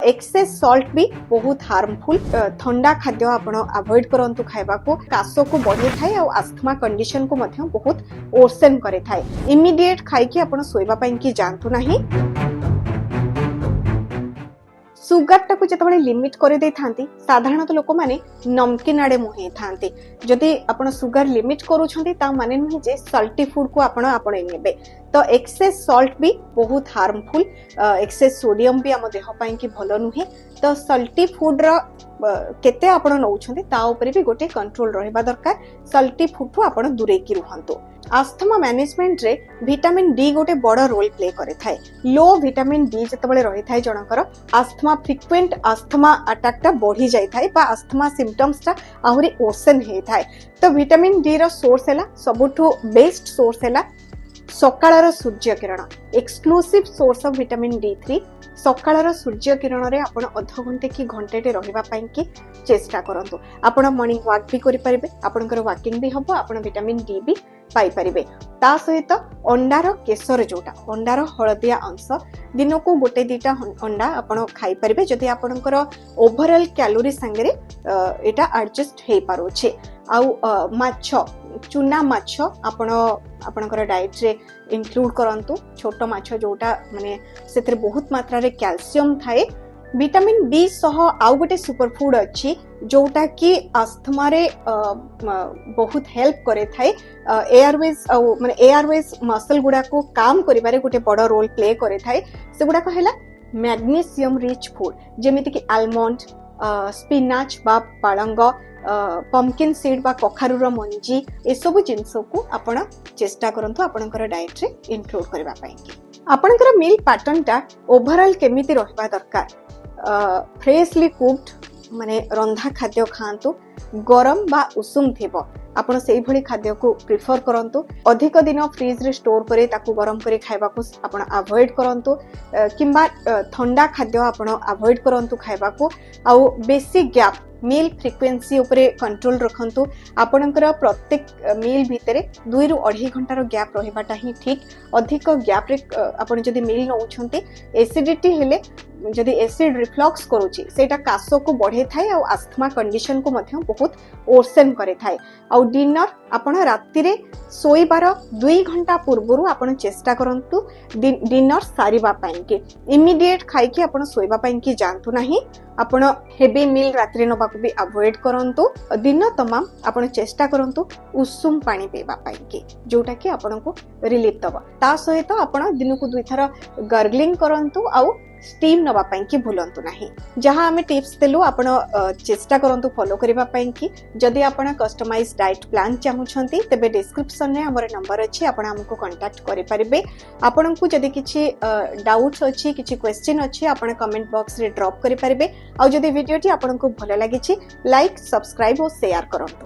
Access salt भी बहुत harmful ठंडा खाद्य आपण अवॉइड करंतु खाइबा को काश को बढ़ी थाए और अस्थमा कंडीशन को मध्य बहुत ओर्सन करे थाए इमीडिएट खाई कि आपण सोइबा पई कि जानतु नाही सुगर टाकू जिते लिमिट कर साधारणतः लोक मैंने नमकीन आड़े मुहे था जदि आप सुगर लिमिट करुँचा माने नुहे जे सल्टी फूड को आपणे नेबे तो एक्सेस सॉल्ट भी बहुत हार्मफुल एक्सेस सोडियम भी आम देह कि भल नुहे तो सल्टी फूड केते आपण नौछंती ता ऊपर भी गोटे कंट्रोल रहबा दरकार सल्टी फूड ठू आपण दूरेकी रुहंतु अस्थमा मैनेजमेंट रे विटामिन डी गोटे बड़ रोल प्ले करे थाए लो विटामिन डी जतबेले रही थाए जनकर अस्थमा फ्रिक्वेंट अस्थमा अटैक टा बढ़ी जाय थाए बा अस्थमा सिम्पटम्स टा आहुरी ओर्सन हे थाए तो विटामिन डी रो सोर्स हैला सबुठु बेस्ट सोर्स हैला सकाळर सूर्य किरण exclusive source of vitamin D3 सकाळर सूर्य किरण रे आपण आधा घंटे कि घंटेटे रहिबा पई कि चेष्टा करंतु आपण मॉर्निंग वॉक भी करि परिबे आपनकर वॉकिंग भी हबो आपण विटामिन डी भी पाई परिबे ता सहित अंडार केसर जोटा अंडार हळदिया अंश दिन को गोटे दीटा अंडा आपण खाई परिबे जदि आपनकर ओवरऑल कैलोरी संगे एटा एडजस्ट हे पारोछे आउ माछ चुना माछ आपण आपनकर डाइट रे इंक्लूड करंतु छोटो माछ जोटा माने सेतिर बहुत मात्रा रे कैल्शियम थाए विटामिन डी सह आउ गोटे सुपरफूड अच्छी जोटा कि अस्थमा रे बहुत हेल्प करे थाए एयरवेज माने एयरवेज मसल गुडा को काम करिबारे गोटे बड़ रोल प्ले करे थाए से गुडा कहला मैग्नीशियम रिच फूड जेमिति कि आलमंड स्पिनाच बा पालंग पंकिन सीड बा कखारुर मंजी ए सब जिंस को आपण चेष्टा करंतु आपनकर डाइट रे इंक्लूड करबा पई आपनकर मील पैटर्न टा ओवरऑल केमिति रहबा दरकार फ्रेशली कुक्ड माने रंधा खाद्य खांतु गरम बा उषुम थिबो आपण सेही भली खाद्य को प्रिफर करंतु अधिक दिन फ्रीज रे स्टोर करे ताकू गरम करे खाइबा को आपण अवॉइड करंतु किंबा ठंडा खाद्य आपण अवॉइड करंतु खाइबा को आउ बेसी गैप मील फ्रिक्वेंसी उपरे कंट्रोल रखंतु आपणकर प्रत्येक मील भितरे 2 रु 2.5 घंटार गैप रहिबाटा ही ठीक अधिक गैप रे आपण जदी मील नउछंती एसिडिटी हेले जदी एसिड रिफ्लक्स करूची सेटा कासो को बढ़े थाए और अस्थमा कंडीशन को मध्य बहुत ओर्सन करे थाए और डिनर आपण राति रे सोईबार 2 घंटा पूर्वरु आपण चेष्टा करंतु डिनर सारिबा पई के इमीडिएट खाई कि आपण सोईबा पई कि जानतु नाही आपण हेवी मील रात्रि नबा को भी अवॉइड करंतु दिन तमाम आपण चेष्टा करंतु उषुम पानी पीबा पई कि जोटा कि आपण को रिलीफ दबा ता सहित आपण दिन को 2 थर गार्गलिंग करंतु आउ स्टीम नबा पई कि भूलंतु नाही जहां हमें टिप्स देलु आपण चेष्टा करंतु फॉलो करबा पई कि जदी आपण कस्टमाइज डाइट प्लान चाहूछंती तबे डिस्क्रिप्शन रे हमर नंबर अछि आपण हमको कांटेक्ट करि परिबे आपण को जदी किछि डाउट्स अछि किछि क्वेश्चन अछि आपण कमेंट बॉक्स रे ड्रॉप करि परिबे आ जदी वीडियो टी आपण को भलो लागिछि लाइक सब्सक्राइब और शेयर करंतु।